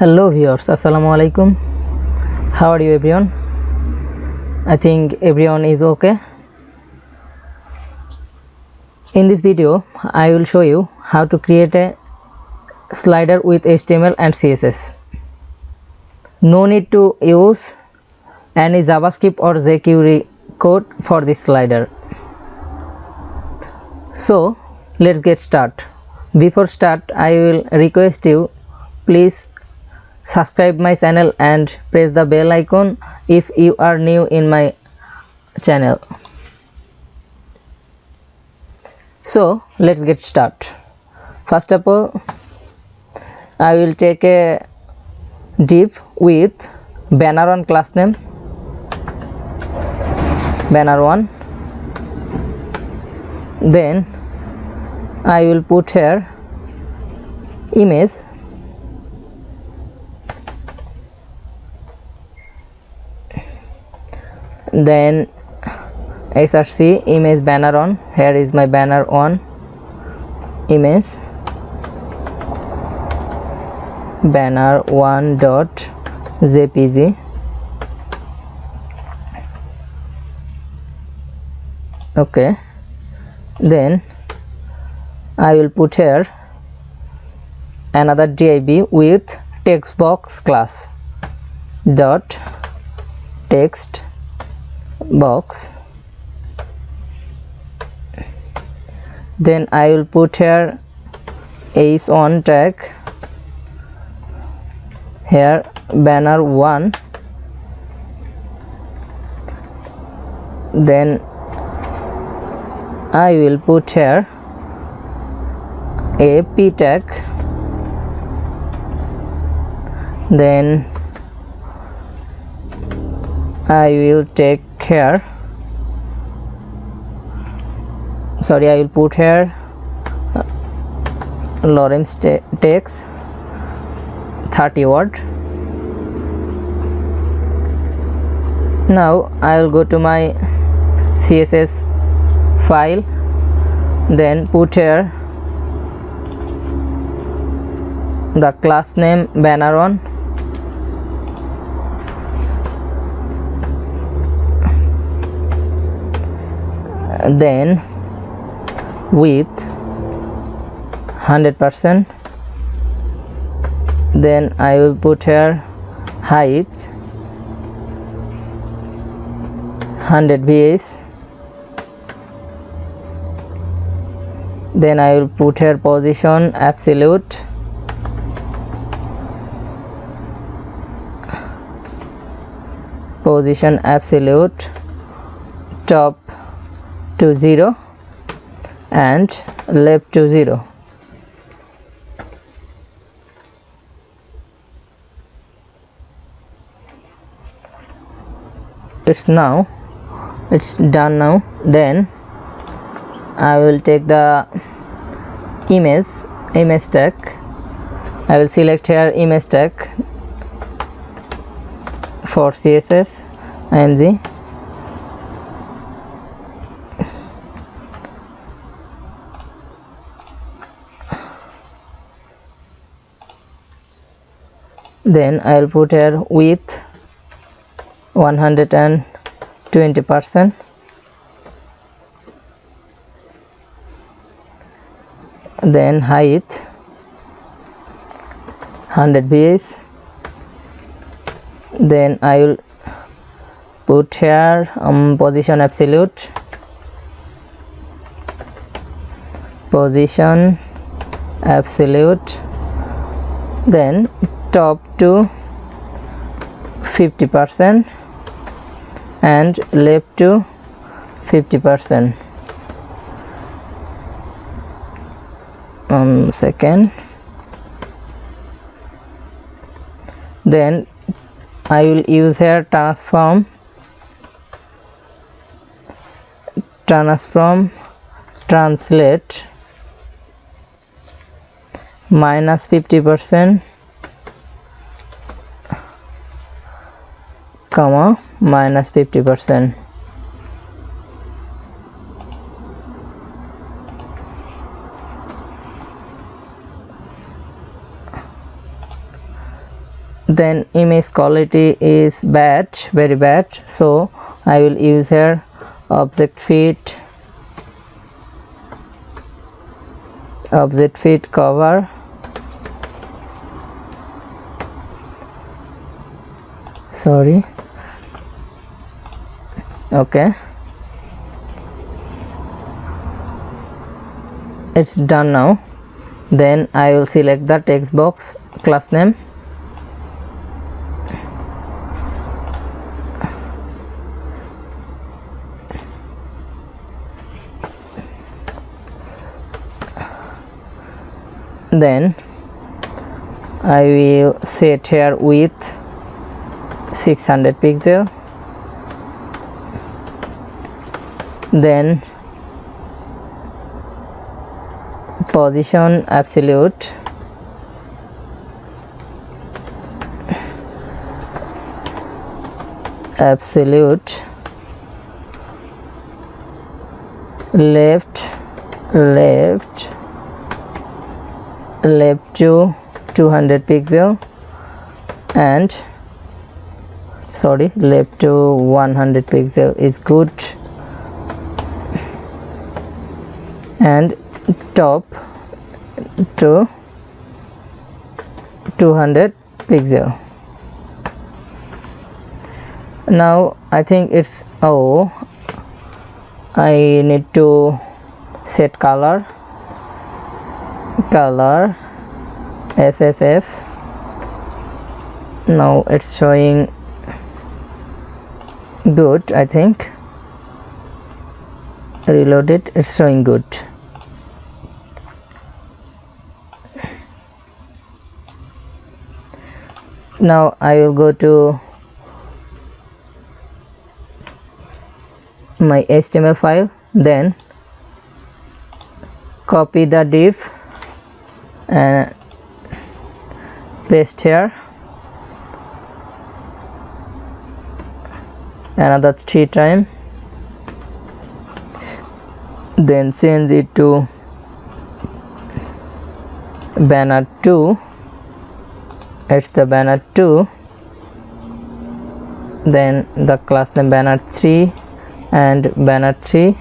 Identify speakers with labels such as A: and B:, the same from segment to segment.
A: Hello viewers, assalamu alaikum. How are you everyone? I think everyone is okay. In this video I will show you how to create a slider with HTML and CSS. No need to use any JavaScript or jQuery code for this slider. So let's get started. Before start, I will request you, please subscribe my channel and press the bell icon if you are new in my channel. So let's get started. First of all, I will take a div with banner on class name, banner1. Then I will put here image, then src image banner on. Here is my banner on image banner1.jpg. Okay, then I will put here another div with text box class dot text box. Then I will put here is on tag, here banner1. Then I will put here a p tag. Then I will take here, I will put here Lorem's text 30 word. Now I will go to my CSS file, then put here the class name banner on, then width 100%. Then I will put here height 100 VS. Then I will put here position absolute, top to 0 and left to 0. It's done now. Then I will take the image tag. I will select here image tag for CSS img. Then I will put here width 120%. Then height 100 VS. Then I will put here position absolute, then top to 50% and left to 50%. Second. Then I will use here transform translate -50%, comma -50%. then image quality is bad, very bad, so I will use here object fit cover, sorry, okay, it's done now. Then I will select the text box class name, then I will set here width 600 pixel, then position absolute, left to 200 pixel, and sorry, left to 100 pixel is good, and top to 200 pixel. Now I think it's, oh, I need to set color FFF. Now it's showing good, I think. Reload it, it's showing good. Now I will go to my HTML file, then copy the div and paste here, another 3 times, then change it to banner 2, it's the banner 2, then the class name banner 3 and banner 3,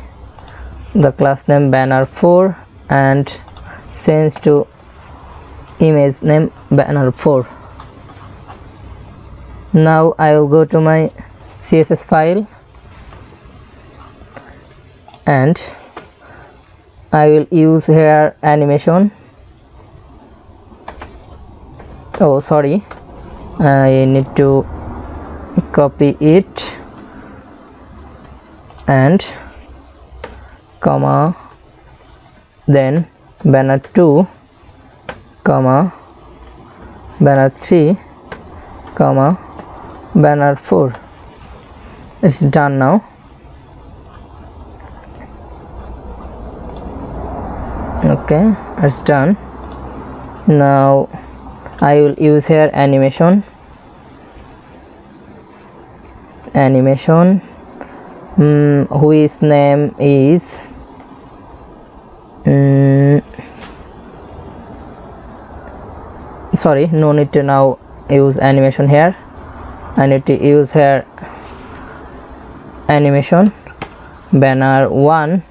A: the class name banner 4, and change to image name banner 4. Now I will go to my CSS file and I will use here animation. Oh, sorry, I need to copy it and comma, then banner 2 comma banner 3 comma banner 4. It's done now. Okay, it's done. Now I will use here animation whose name is sorry, no need to now use animation here. I need to use here animation banner 1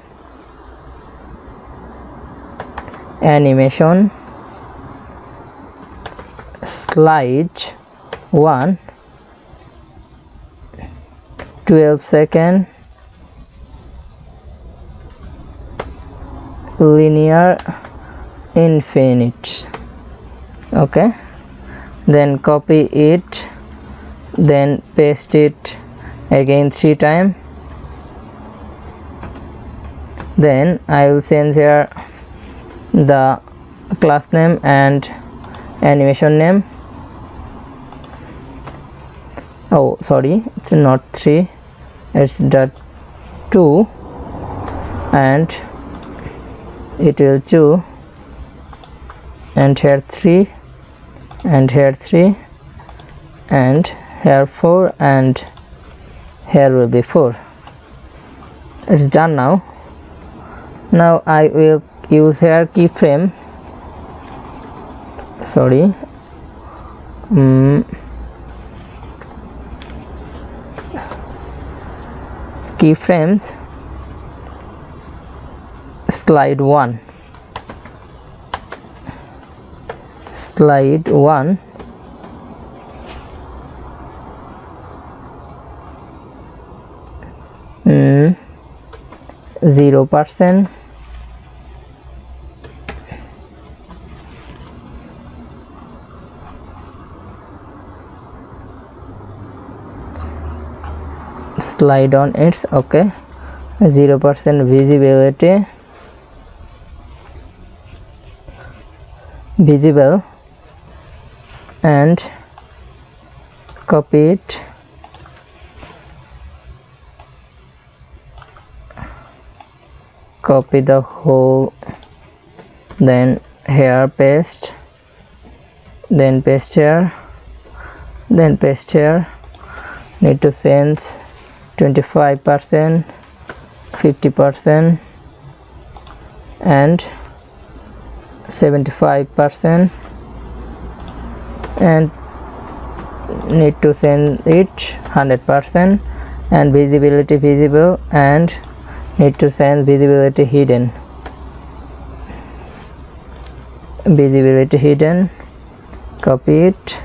A: animation slide 1 12 second linear infinite. Okay, then copy it, then paste it again 3 times, then I will change here the class name and animation name. Oh, sorry, it's not 3, it's the 2, and it will 2, and here 3, and here 3, and here 4, and here will be 4. It's done now. Now I will use here keyframe, sorry, keyframes slide 1 0%, slide on its 0% visibility, visible, and copy it, copy the whole, then here paste, then paste here, then paste here. Need to change 25%, 50%, and 75%, and need to change it 100%, and visibility visible, and need to change visibility hidden, visibility hidden, copy it,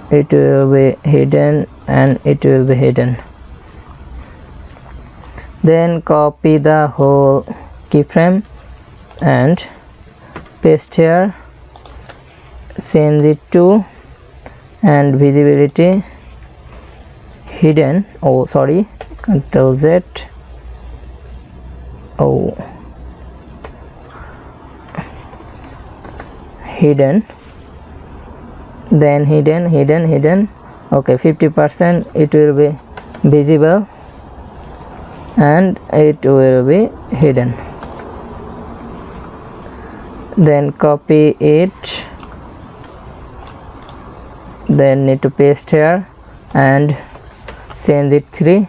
A: it will be hidden, and it will be hidden. Then copy the whole keyframe and paste here, change it to, and visibility hidden, Ctrl Z, hidden, then hidden, 50%, it will be visible, and it will be hidden. Then copy it, then need to paste here and change it 3,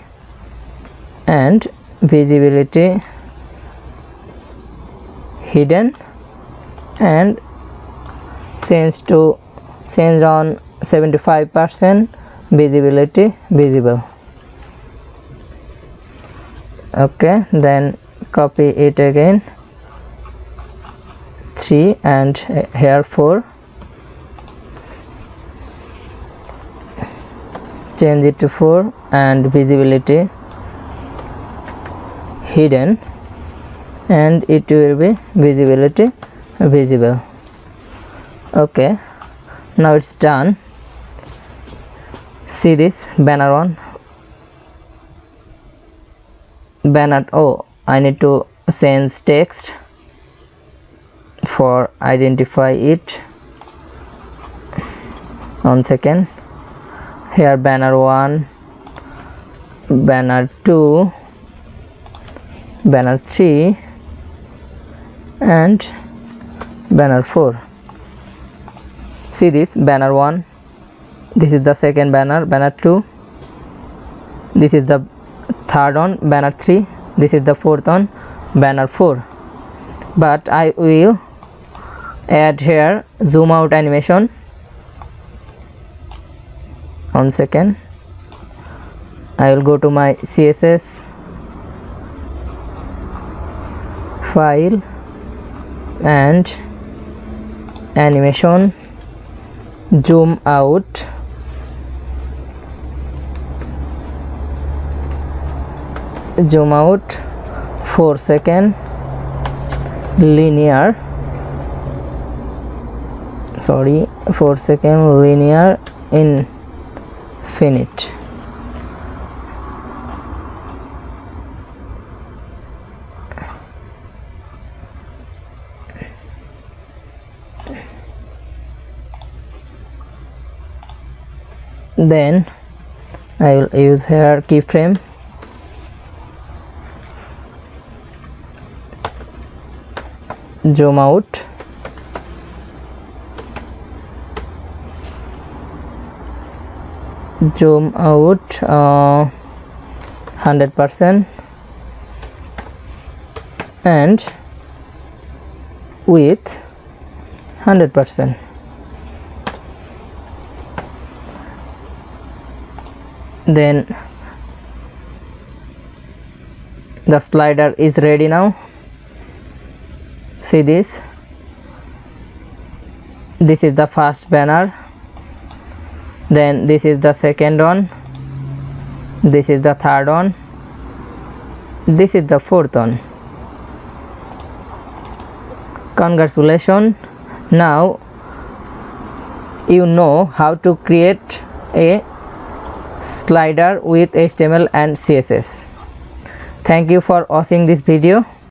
A: and visibility hidden, and change on 75%, visibility visible. Then copy it again 3, and here 4, change it to 4, and visibility hidden, and it will be visibility visible. Now it's done. See this banner 1, banner, I need to change text for identify it. 1 second. Here banner 1, banner 2, banner 3, and banner 4. See this banner 1, this is the second banner, banner 2, this is the third one, banner 3, this is the fourth one, banner 4. But I will add here zoom out animation. 1 second. I will go to my CSS file and animation, zoom out, zoom out 4 second, linear, 4 second, linear, infinite. Then I will use here keyframe, zoom out, zoom out 100%, and width 100%. Then The slider is ready now. See this. This is the first banner, then this is the second one, this is the third one, this is the fourth one. Congratulations, now you know how to create a slider with HTML and CSS. Thank you for watching this video.